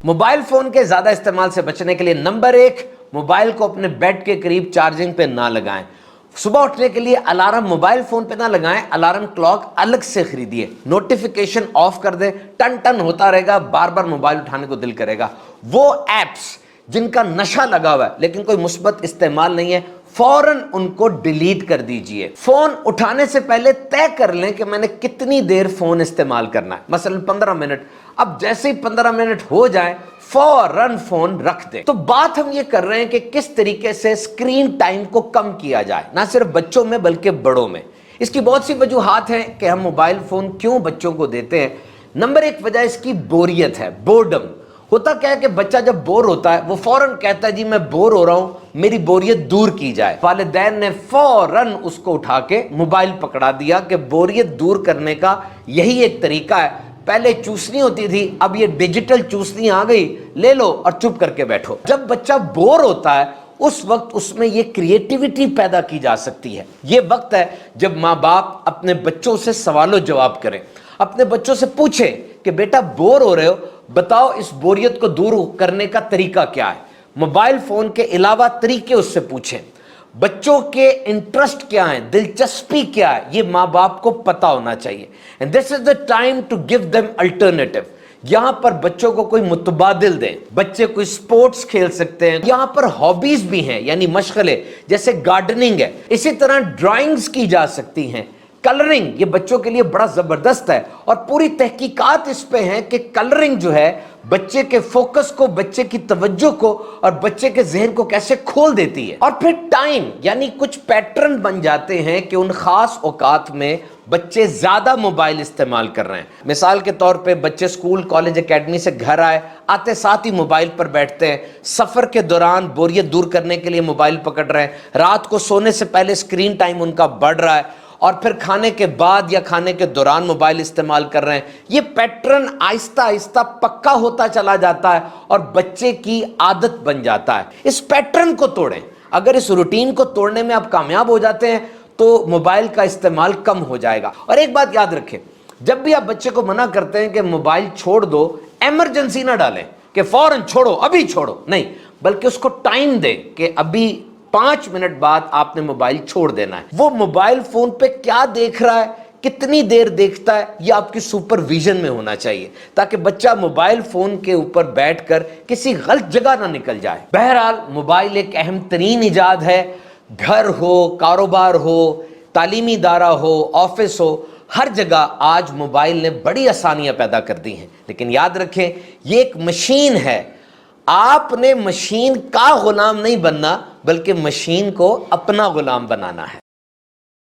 Mobile phone کے زیادہ استعمال سے بچنے کے لیے نمبر 1، موبائل کو اپنے بیڈ کے قریب چارجنگ پہ نہ لگائیں۔ صبح اٹھنے کے لیے الارم موبائل فون پہ نہ لگائیں، الارم کلاک الگ سے خریدیے، نوٹیفیکیشن آف کر دیں، ٹن ٹن ہوتا رہے گا، بار بار موبائل اٹھانے کو دل کرے گا۔ وہ ایپس جن کا نشہ لگا ہوا ہے لیکن کوئی مثبت استعمال نہیں ہے، فوراً ان کو ڈیلیٹ کر دیجئے۔ فون اٹھانے سے پہلے طے کر لیں کہ میں نے کتنی دیر فون استعمال کرنا ہے، مثلا 15 منٹ۔ اب جیسے ہی 15 منٹ ہو جائیں فوراً فون رکھ دیں۔ تو بات ہم یہ کر رہے ہیں کہ کس طریقے سے اسکرین ٹائم کو کم کیا جائے، نہ صرف بچوں میں بلکہ بڑوں میں۔ اس کی بہت سی وجوہات ہیں کہ ہم موبائل فون کیوں بچوں کو دیتے ہیں۔ نمبر 1 وجہ اس کی بوریت ہے، بورڈم۔ ہوتا کیا ہے کہ بچہ جب بور ہوتا ہے وہ فوراً کہتا ہے جی میں بور ہو رہا ہوں، میری بوریت دور کی جائے۔ والدین نے فوراً اس کو اٹھا کے موبائل پکڑا دیا کہ بوریت دور کرنے کا یہی ایک طریقہ ہے۔ پہلے چوسنی ہوتی تھی، اب یہ ڈیجیٹل چوسنی آ گئی، لے لو اور چپ کر کے بیٹھو۔ جب بچہ بور ہوتا ہے اس وقت اس میں یہ کریٹیوٹی پیدا کی جا سکتی ہے۔ یہ وقت ہے جب ماں باپ اپنے بچوں سے سوال و جواب کریں، اپنے بچوں سے پوچھیں کہ بیٹا بور ہو رہے ہو، بتاؤ اس بوریت کو دور کرنے کا طریقہ کیا ہے۔ موبائل فون کے علاوہ طریقے اس سے پوچھیں۔ بچوں کے انٹرسٹ کیا ہیں، دلچسپی کیا ہے، یہ ماں باپ کو پتا ہونا چاہیے۔ And this is the time to give them alternative۔ یہاں پر بچوں کو کوئی متبادل دیں، بچے کوئی سپورٹس کھیل سکتے ہیں، یہاں پر ہابیز بھی ہیں یعنی مشغلے، جیسے گارڈننگ ہے، اسی طرح ڈرائنگز کی جا سکتی ہیں، کلرنگ یہ بچوں کے لیے بڑا زبردست ہے، اور پوری تحقیقات اس پہ ہیں کہ کلرنگ جو ہے بچے کے فوکس کو، بچے کی توجہ کو اور بچے کے ذہن کو کیسے کھول دیتی ہے۔ اور پھر ٹائم یعنی کچھ پیٹرن بن جاتے ہیں کہ ان خاص اوقات میں بچے زیادہ موبائل استعمال کر رہے ہیں۔ مثال کے طور پہ بچے اسکول، کالج، اکیڈمی سے گھر آئے، آتے ساتھ ہی موبائل پر بیٹھتے ہیں، سفر کے دوران بوریت دور کرنے کے لیے موبائل پکڑ رہے ہیں، رات کو سونے سے پہلے اسکرین ٹائم ان کا بڑھ رہا ہے، اور پھر کھانے کے بعد یا کھانے کے دوران موبائل استعمال کر رہے ہیں۔ یہ پیٹرن آہستہ آہستہ پکا ہوتا چلا جاتا ہے اور بچے کی عادت بن جاتا ہے۔ اس پیٹرن کو توڑیں۔ اگر اس روٹین کو توڑنے میں آپ کامیاب ہو جاتے ہیں تو موبائل کا استعمال کم ہو جائے گا۔ اور ایک بات یاد رکھیں، جب بھی آپ بچے کو منع کرتے ہیں کہ موبائل چھوڑ دو، ایمرجنسی نہ ڈالیں کہ فوراً چھوڑو، ابھی چھوڑو، نہیں، بلکہ اس کو ٹائم دیں کہ ابھی 5 منٹ بعد آپ نے موبائل چھوڑ دینا ہے۔ وہ موبائل فون پہ کیا دیکھ رہا ہے، کتنی دیر دیکھتا ہے، یہ آپ کی سپرویژن میں ہونا چاہیے تاکہ بچہ موبائل فون کے اوپر بیٹھ کر کسی غلط جگہ نہ نکل جائے۔ بہرحال موبائل ایک اہم ترین ایجاد ہے، گھر ہو، کاروبار ہو، تعلیمی ادارہ ہو، آفس ہو، ہر جگہ آج موبائل نے بڑی آسانیاں پیدا کر دی ہیں۔ لیکن یاد رکھیں یہ ایک مشین ہے، آپ نے مشین کا غلام نہیں بننا بلکہ مشین کو اپنا غلام بنانا ہے۔